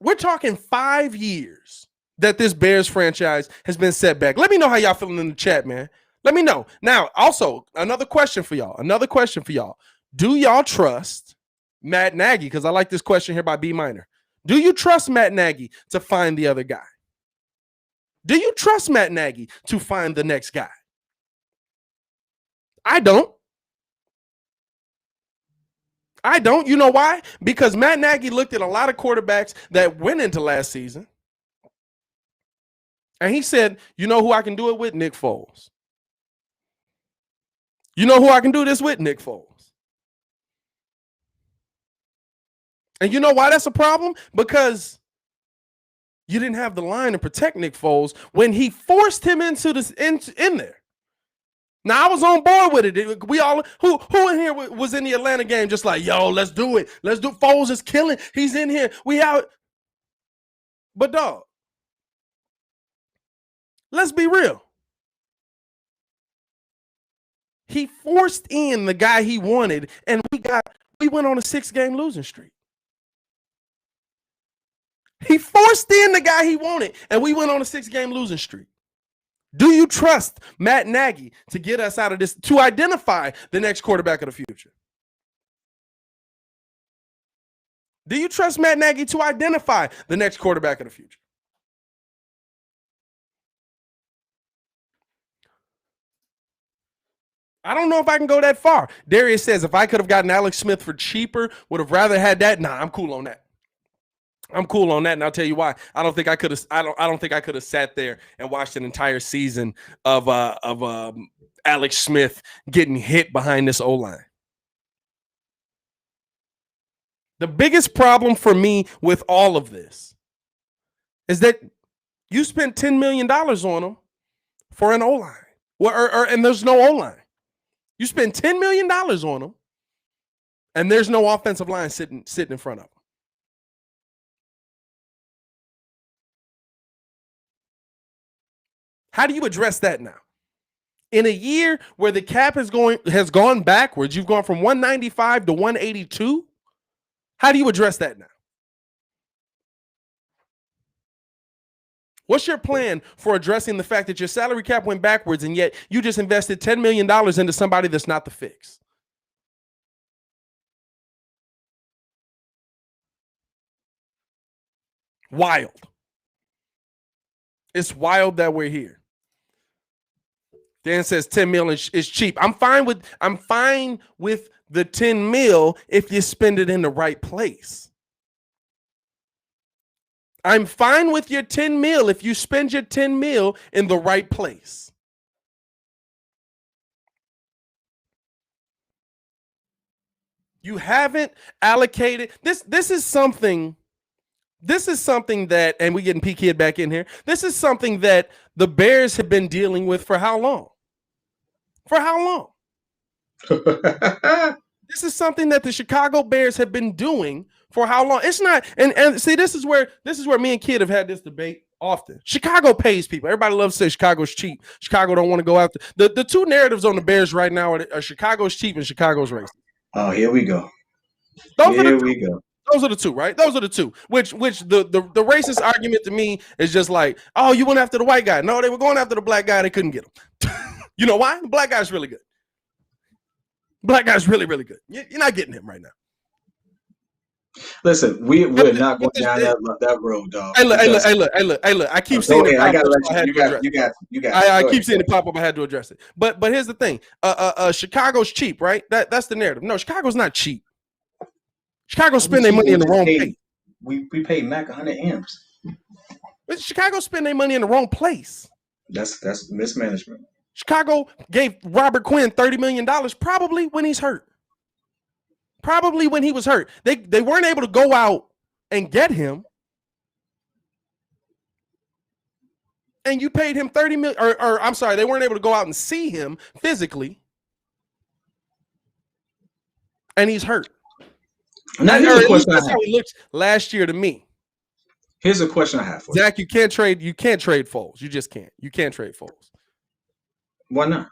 we're talking 5 years that this Bears franchise has been set back. Let me know how y'all feeling in the chat, man. Let me know. Now, also, another question for y'all. Do y'all trust Matt Nagy? Because I like this question here by B Minor. Do you trust Matt Nagy to find the other guy? Do you trust Matt Nagy to find the next guy? I don't. You know why? Because Matt Nagy looked at a lot of quarterbacks that went into last season, and he said, "You know who I can do it with? Nick Foles. You know who I can do this with? Nick Foles." And you know why that's a problem? Because you didn't have the line to protect Nick Foles when he forced him into this in there. Now, I was on board with it. We all who in here was in the Atlanta game just like, "Yo, let's do it. Let's do Foles is killing. He's in here. We out." But dog, let's be real. He forced in the guy he wanted, and we went on a 6-game losing streak. He forced in the guy he wanted, and we went on a 6-game losing streak. Do you trust Matt Nagy to get us out of this, to identify the next quarterback of the future? Do you trust Matt Nagy to identify the next quarterback of the future? I don't know if I can go that far. Darius says, if I could have gotten Alex Smith for cheaper, would have rather had that. Nah, I'm cool on that. And I'll tell you why. I don't think I could have sat there and watched an entire season of Alex Smith getting hit behind this O-line. The biggest problem for me with all of this is that you spent $10 million on him for an O-line. And there's no O-line. You spend $10 million on him, and there's no offensive line sitting in front of him. How do you address that now? In a year where the cap has gone backwards, you've gone from 195 to 182. How do you address that now? What's your plan for addressing the fact that your salary cap went backwards and yet you just invested $10 million into somebody that's not the fix? Wild. It's wild that we're here. Dan says 10 mil is cheap. I'm fine with the 10 mil if you spend it in the right place. I'm fine with your 10 mil if you spend your 10 mil in the right place. You haven't allocated this. This is something that, and we getting P Kid back in here. This is something that the Bears have been dealing with for how long? For how long? This is something that the Chicago Bears have been doing for how long? It's not, and see, this is where me and Kid have had this debate often. Chicago pays people. Everybody loves to say Chicago's cheap. Chicago don't want to go after the two narratives on the Bears right now are Chicago's cheap and Chicago's racist. Oh, here we go. Here we go. Those are the two, right? Those are the two. Which the racist argument to me is just like, oh, you went after the white guy. No, they were going after the black guy. They couldn't get him. You know why? The black guy's really good. Black guy's really, really good. You're not getting him right now. Listen, we're not going down that road, dog. Hey, look. I keep seeing it. I gotta let you got. I keep seeing it pop up. I had to address it. But here's the thing. Chicago's cheap, right? That's the narrative. No, Chicago's not cheap. Chicago spend their money in the wrong place. We paid Mac 100 M's. But Chicago spend their money in the wrong place. That's mismanagement. Chicago gave Robert Quinn $30 million probably when he's hurt. Probably when he was hurt. They weren't able to go out and get him. And you paid him $30 million, or I'm sorry, they weren't able to go out and see him physically. And he's hurt. Now, here's a question that's how he looked last year to me. Here's a question I have for you. Zach, you can't trade Foles. You just can't. You can't trade Foles. Why not?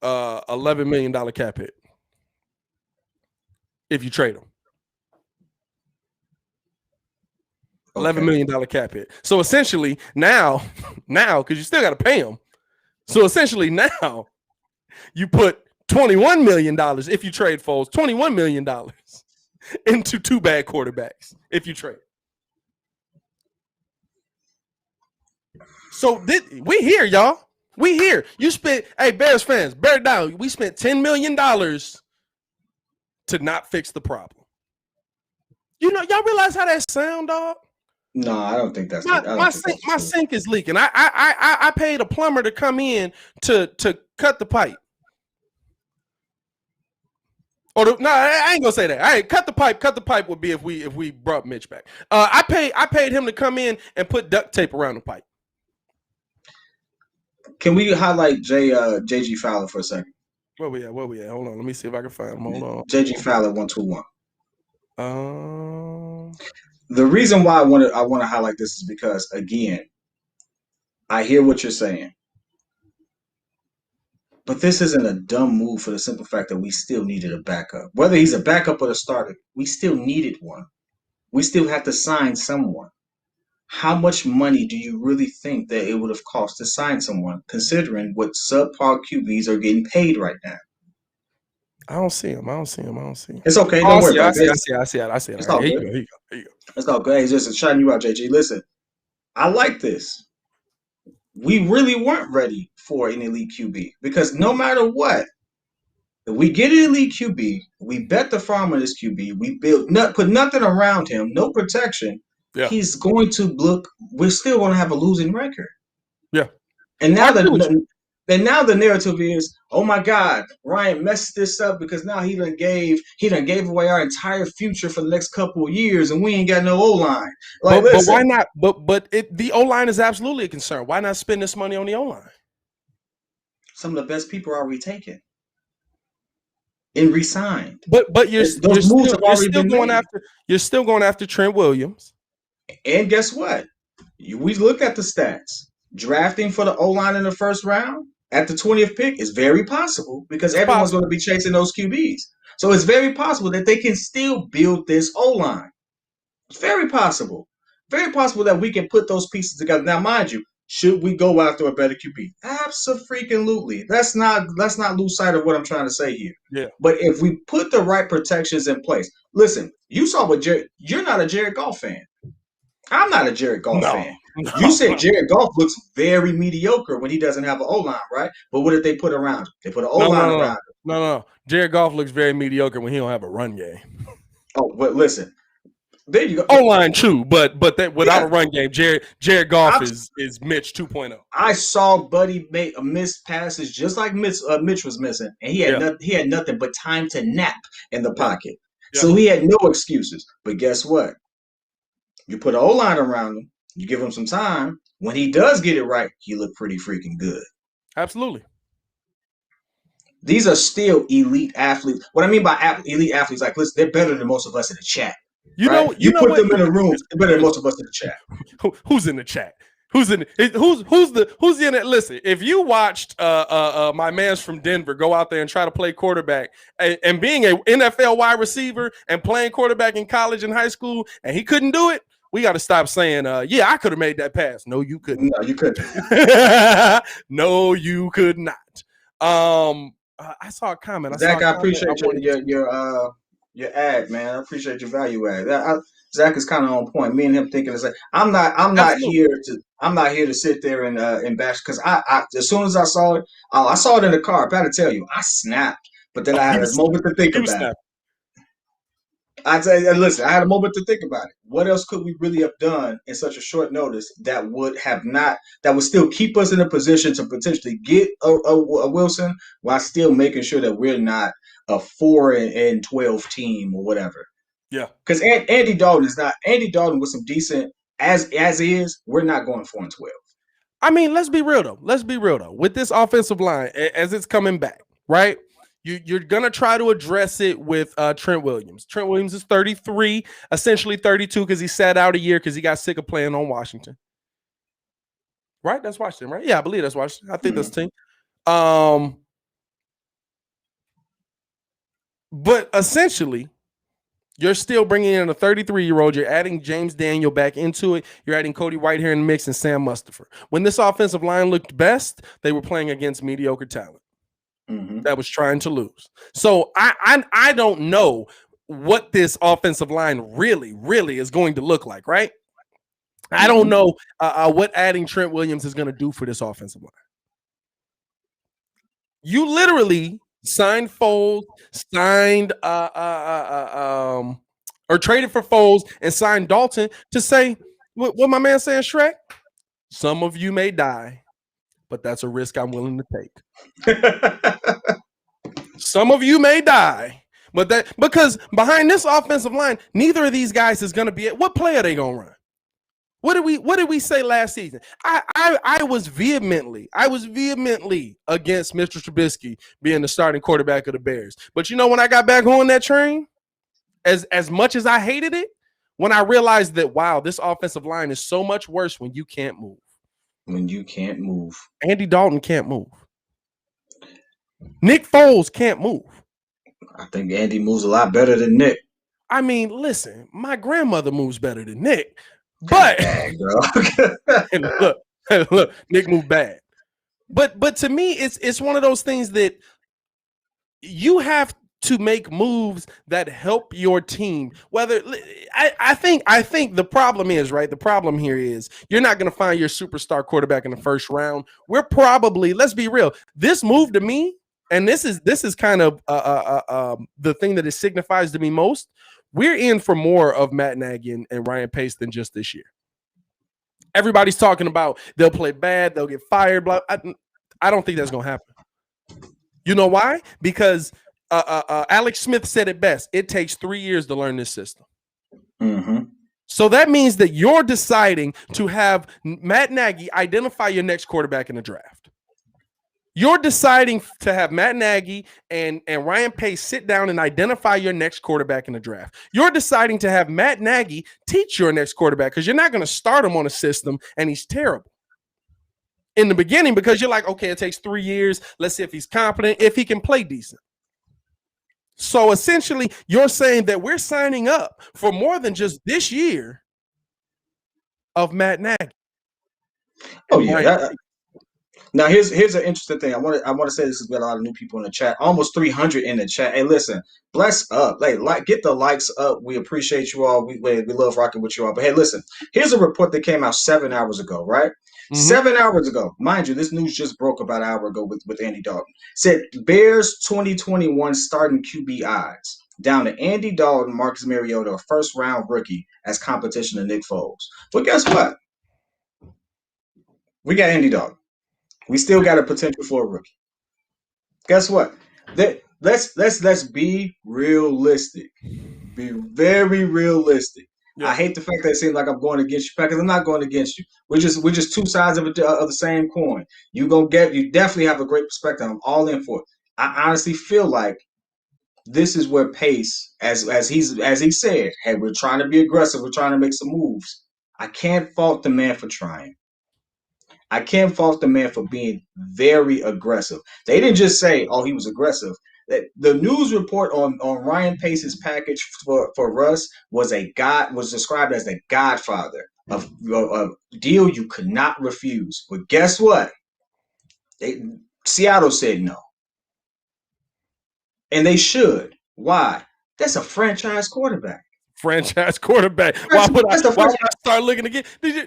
$11 million cap hit. If you trade him. $11 million cap hit. So essentially now, because you still got to pay him. So essentially now you put $21 million if you trade Foles, $21 million into two bad quarterbacks if you trade. So we here, y'all. We here. You spent, hey, Bears fans, bear down. We spent $10 million to not fix the problem. You know, y'all realize how that sound, dog? No, I don't think that's my sink is leaking. I paid a plumber to come in to cut the pipe. I ain't gonna say that. All right, cut the pipe. Cut the pipe would be if we brought Mitch back. I paid him to come in and put duct tape around the pipe. Can we highlight J.G. Fowler for a second? Where we at? Hold on. Let me see if I can find him. Hold on. J.G. Fowler 121. The reason why I want to highlight this is because, again, I hear what you're saying. But this isn't a dumb move for the simple fact that we still needed a backup. Whether he's a backup or a starter, we still needed one. We still have to sign someone. How much money do you really think that it would have cost to sign someone, considering what subpar QBs are getting paid right now? I don't see him. It's okay. Don't worry about it. I see it. It's all good. Here you go. It's all good. It's just shouting you out, JG. Listen, I like this. We really weren't ready for an elite QB because no matter what, if we get an elite QB, we bet the farm on this QB, we put nothing around him, no protection. Yeah. He's going to look. We're still going to have a losing record. Yeah. And now the narrative is, oh my God, Ryan messed this up because now he done gave away our entire future for the next couple of years, and we ain't got no O-line. Like, but why not? But the O-line is absolutely a concern. Why not spend this money on the O-line? Some of the best people are retaken and re-signed. But you're still going after Trent Williams. And guess what? We look at the stats. Drafting for the O-line in the first round at the 20th pick is very possible because everyone's going to be chasing those QBs. So it's very possible that they can still build this O-line. It's very possible. Very possible that we can put those pieces together. Now, mind you, should we go after a better QB? Absolutely. Let's not lose sight of what I'm trying to say here. Yeah. But if we put the right protections in place, listen, you saw what you're not a Jared Goff fan. I'm not a Jared Goff fan. You said Jared Goff looks very mediocre when he doesn't have an O-line, right? But what did they put around him? They put an O-line around him. No. Jared Goff looks very mediocre when he don't have a run game. Oh, but listen, There you go. O-line too, but that without a run game, Jared Goff is Mitch 2.0. I saw Buddy make a missed passes just like Mitch was missing, and he had nothing but time to nap in the pocket. So he had no excuses. But guess what? You put an O-line around him, you give him some time. When he does get it right, he look pretty freaking good. Absolutely. These are still elite athletes. What I mean by elite athletes, like, listen, they're better than most of us in the chat. You put them in a room, they're better than most of us in the chat. Who's in the chat? Who's in it? Listen, if you watched my man's from Denver go out there and try to play quarterback and being an NFL wide receiver and playing quarterback in college and high school, and he couldn't do it, we got to stop saying, yeah, I could have made that pass. No, you couldn't. No, you couldn't. No, you could not. I saw a comment. Zach, I appreciate your ad, man. I appreciate your value add. Zach is kind of on point. Me and him thinking the same. I'm not here to sit there and bash, because I as soon as I saw it, I saw it in the car. I got to tell you, I snapped, but then I had a moment to think about it. I tell you, listen, I had a moment to think about it. What else could we really have done in such a short notice that would still keep us in a position to potentially get a Wilson while still making sure that we're not a 4-12 team or whatever? Yeah, because Andy Dalton with some decent as is. We're not going 4-12. I mean, let's be real though. With this offensive line, as it's coming back, right? You're going to try to address it with Trent Williams. Trent Williams is 33, essentially 32 because he sat out a year because he got sick of playing on Washington. Right? That's Washington, right? Yeah, I believe that's Washington. I think that's the team. But essentially, you're still bringing in a 33-year-old. You're adding James Daniel back into it. You're adding Cody Whitehair in the mix and Sam Mustipher. When this offensive line looked best, they were playing against mediocre talent that was trying to lose. So I don't know what this offensive line really is going to look like, right? I don't know what adding Trent Williams is going to do for this offensive line. You literally signed Foles, or traded for Foles and signed Dalton to say what my man saying, Shrek. Some of you may die, but that's a risk I'm willing to take. Some of you may die, but because behind this offensive line, neither of these guys is going to be it. What play are they going to run? What did we say last season? I was vehemently against Mr. Trubisky being the starting quarterback of the Bears. But you know, when I got back on that train, as much as I hated it, when I realized that, wow, this offensive line is so much worse when you can't move. When you can't move. Andy Dalton can't move. Nick Foles can't move. I think Andy moves a lot better than Nick. I mean, listen, my grandmother moves better than Nick. But and look, Nick moved bad. But to me, it's one of those things that you have to make moves that help your team. Whether I think the problem is, right? The problem here is you're not going to find your superstar quarterback in the first round. We're probably, let's be real, this move to me, and this is kind of the thing that it signifies to me most. We're in for more of Matt Nagy and Ryan Pace than just this year. Everybody's talking about they'll play bad, they'll get fired. Blah. I don't think that's going to happen. You know why? Because Alex Smith said it best. It takes 3 years to learn this system. So that means that you're deciding to have Matt Nagy identify your next quarterback in the draft. You're deciding to have Matt Nagy and Ryan Pace sit down and identify your next quarterback in the draft. You're deciding to have Matt Nagy teach your next quarterback because you're not going to start him on a system and he's terrible in the beginning because you're like, okay, it takes 3 years. Let's see if he's competent, if he can play decent. So essentially, you're saying that we're signing up for more than just this year of Matt Nagy. Oh, yeah. Now here's an interesting thing. I want to say this because we got a lot of new people in the chat. Almost 300 in the chat. Hey, listen, bless up. Like get the likes up. We appreciate you all. We love rocking with you all. But hey, listen, here's a report that came out 7 hours ago, right? 7 hours ago. Mind you, this news just broke about an hour ago with Andy Dalton. Said Bears 2021 starting QB odds. down to Andy Dalton, Marcus Mariota, a first-round rookie as competition to Nick Foles. But guess what? We got Andy Dalton. We still got a potential for a rookie. Guess what? Let's be realistic. Be very realistic. Yeah. I hate the fact that it seems like I'm going against you, because I'm not going against you. We're just two sides of the same coin. You definitely have a great perspective. I'm all in for it. I honestly feel like this is where Pace, as he said, hey, we're trying to be aggressive. We're trying to make some moves. I can't fault the man for trying. I can't fault the man for being very aggressive. They didn't just say, "Oh, he was aggressive." The news report on Ryan Pace's package for Russ was described as the godfather of a deal you could not refuse. But guess what? Seattle said no, and they should. Why? That's a franchise quarterback. Franchise quarterback. Why would I start looking again?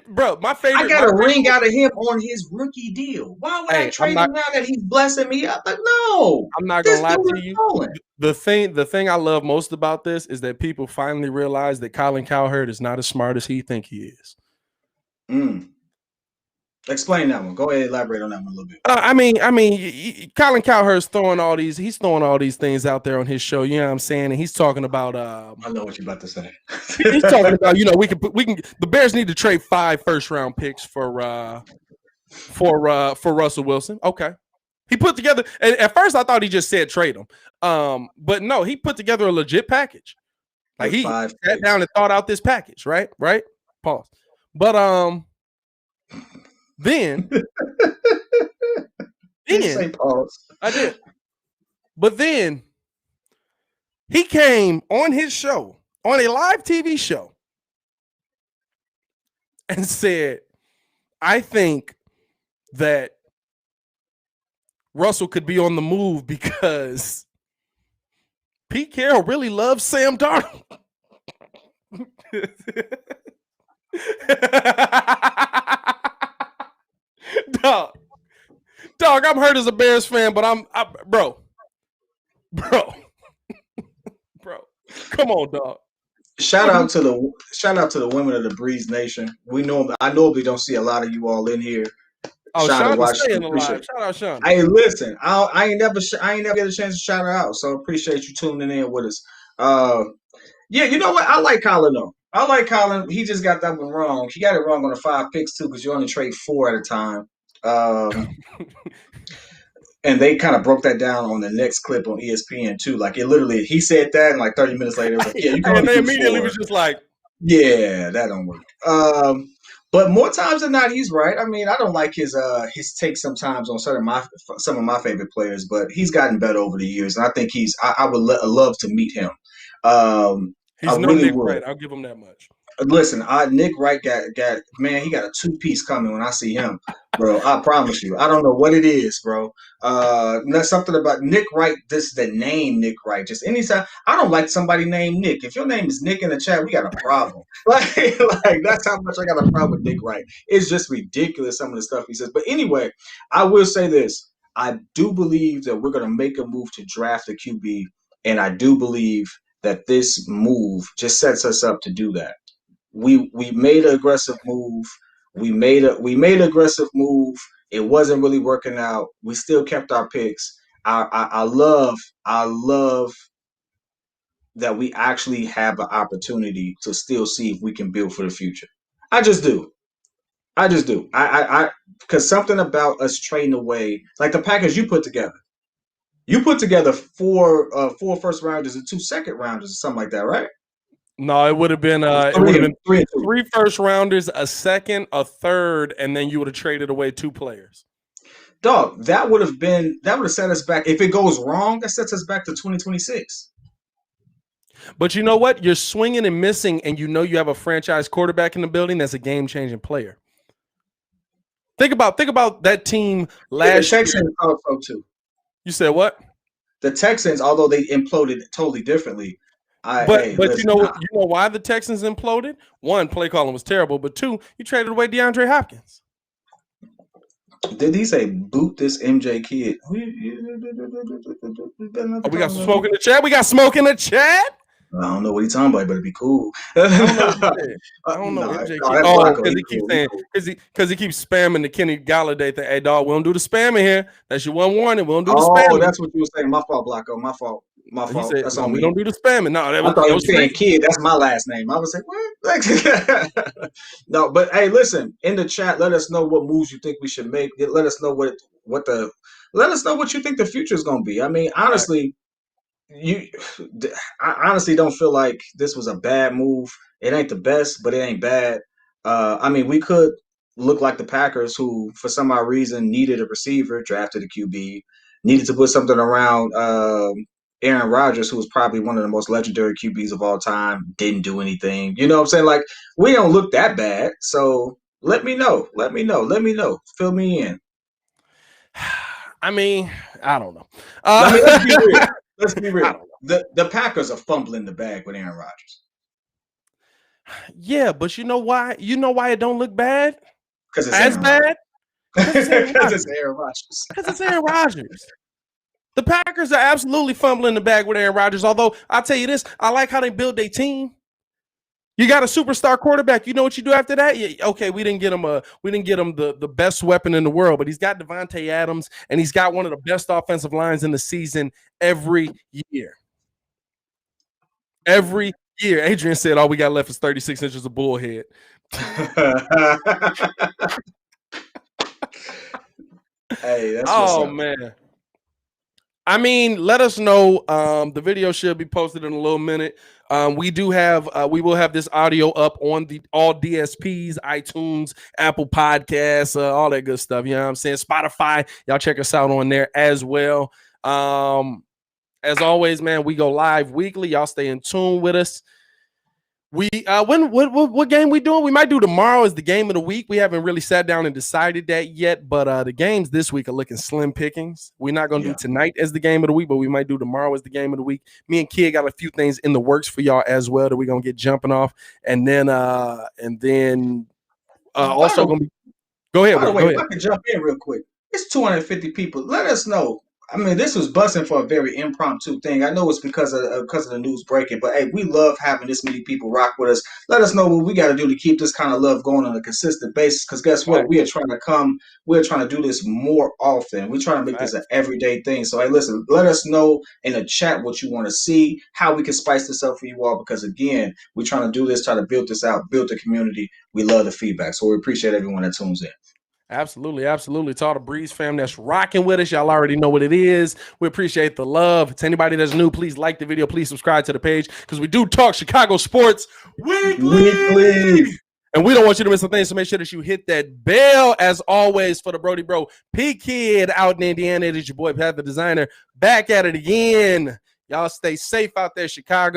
Bro, my favorite. I got a ring out of him on his rookie deal. Why would I trade him now that he's blessing me up? Like, no. I'm not gonna lie to you. The thing I love most about this is that people finally realize that Colin Cowherd is not as smart as he think he is. Explain that one. Go ahead, elaborate on that one a little bit. I mean, Colin Cowherd's throwing all these things out there on his show. You know what I'm saying? And he's talking about. I know what you're about to say. He's talking about, we can. The Bears need to trade 5 first-round picks for Russell Wilson. Okay, he put together. And at first, I thought he just said trade him. But no, he put together a legit package. Like he sat down and thought out this package. Right. Pause. But Then say pause. I did. But then he came on his show, on a live TV show, and said, I think that Russell could be on the move because Pete Carroll really loves Sam Darnold. Dog, I'm hurt as a Bears fan, but bro. Come on, dog. Shout out to the women of the Breeze Nation. I normally don't see a lot of you all in here. Oh, Shauna's staying alive. Shout out, Shauna. Hey, listen, I ain't never get a chance to shout her out, so appreciate you tuning in with us. Yeah, you know what? I like Colin though. I like Colin. He just got that one wrong. He got it wrong on the 5 picks too, because you only trade 4 at a time. And they kind of broke that down on the next clip on ESPN too. Like it literally, he said that, and like 30 minutes later, it was like, yeah, you can. And they immediately was just like, yeah, that don't work. But more times than not, he's right. I mean, I don't like his take sometimes on some of my favorite players, but he's gotten better over the years, and I think I would love to meet him. He's no Nick Wright. I'll give him that much. Listen, Nick Wright got he got a 2-piece coming when I see him, bro. I promise you. I don't know what it is, bro. That's something about Nick Wright. This is the name Nick Wright. Just anytime I don't like somebody named Nick. If your name is Nick in the chat, we got a problem. like that's how much I got a problem with Nick Wright. It's just ridiculous some of the stuff he says. But anyway, I will say this. I do believe that we're going to make a move to draft a QB, and I do believe that this move just sets us up to do that. We made an aggressive move. We made an aggressive move. It wasn't really working out. We still kept our picks. I love that we actually have an opportunity to still see if we can build for the future. I just do. I because something about us trading away, like the package you put together. You put together 4 first rounders and 2 second rounders or something like that, right? No, it would have been 3 first rounders, a second, a third, and then you would have traded away 2 players. Dog, that would have set us back. If it goes wrong, that sets us back to 2026. But you know what? You're swinging and missing, and you have a franchise quarterback in the building that's a game-changing player. Think about that team last year. Texans also too. You said what? The Texans, although they imploded totally differently. But you know why the Texans imploded? 1, play calling was terrible, but 2, you traded away DeAndre Hopkins. Did he say boot this MJ kid? Oh, we got some smoke in the chat. We got smoke in the chat. I don't know what he's talking about, but it'd be cool. I don't know what he said. I don't know. No, MJ no, keep, that's oh, Rocco. because He he keeps cool. saying, because he keeps spamming the Kenny Galladay thing. Hey, dog, we don't do the spamming here. That's your one warning. We don't do the spamming. Oh, that's what you were saying. My fault, Blocko. My fault. My He fault. said, That's no, on we me. don't do the spamming. No, I thought you were saying kid. That's my last name. I was like, what? No, but hey, listen. In the chat, let us know what moves you think we should make. Let us know let us know what you think the future is going to be. I mean, honestly, you I honestly don't feel like this was a bad move. It ain't the best, but it ain't bad. I mean, we could look like the Packers, who for some odd reason needed a receiver, drafted a QB, needed to put something around Aaron Rodgers, who was probably one of the most legendary QBs of all time, didn't do anything. You know what I'm saying? Like, we don't look that bad. So let me know. Let me know. Let me know. Fill me in. I mean, I don't know. I mean, let's be real. Let's be real. The Packers are fumbling the bag with Aaron Rodgers. Yeah, but you know why? You know why it don't look bad? Because it's As Aaron bad? Because it's Aaron Rodgers. Because it's Aaron Rodgers. The Packers are absolutely fumbling the bag with Aaron Rodgers. Although I'll tell you this, I like how they build their team. You got a superstar quarterback. You know what you do after that? Yeah, okay, we didn't get him the best weapon in the world, but he's got Devontae Adams, and he's got one of the best offensive lines in the season every year. Every year. Adrian said all we got left is 36 inches of bullhead. Hey, that's what's up. Man. I mean, let us know. The video should be posted in a little minute. We will have this audio up on all DSPs, iTunes, Apple Podcasts, all that good stuff. You know what I'm saying? Spotify, y'all check us out on there as well. As always, man, we go live weekly. Y'all stay in tune with us. We what game we doing? We might do tomorrow as the game of the week. We haven't really sat down and decided that yet, but the games this week are looking slim pickings. We're not gonna do tonight as the game of the week, but we might do tomorrow as the game of the week. Me and Kid got a few things in the works for y'all as well that we're gonna get jumping off, and then also gonna be. Go ahead. By the way, go if ahead. I can jump in real quick, it's 250 people. Let us know. I mean, this was busting for a very impromptu thing. I know it's because of the news breaking, but hey, we love having this many people rock with us. Let us know what we got to do to keep this kind of love going on a consistent basis. Because guess what? We're trying to do this more often. We're trying to make this an everyday thing. So hey, listen, let us know in the chat what you want to see, how we can spice this up for you all. Because again, we're trying to do this, try to build this out, build the community. We love the feedback, so we appreciate everyone that tunes in. Absolutely. To all the Breeze fam that's rocking with us, y'all already know what it is. We appreciate the love. To anybody that's new, please like the video. Please subscribe to the page because we do talk Chicago sports weekly. And we don't want you to miss a thing, so make sure that you hit that bell as always for the Brody Bro. P Kid out in Indiana. It is your boy Pat the Designer back at it again. Y'all stay safe out there, Chicago.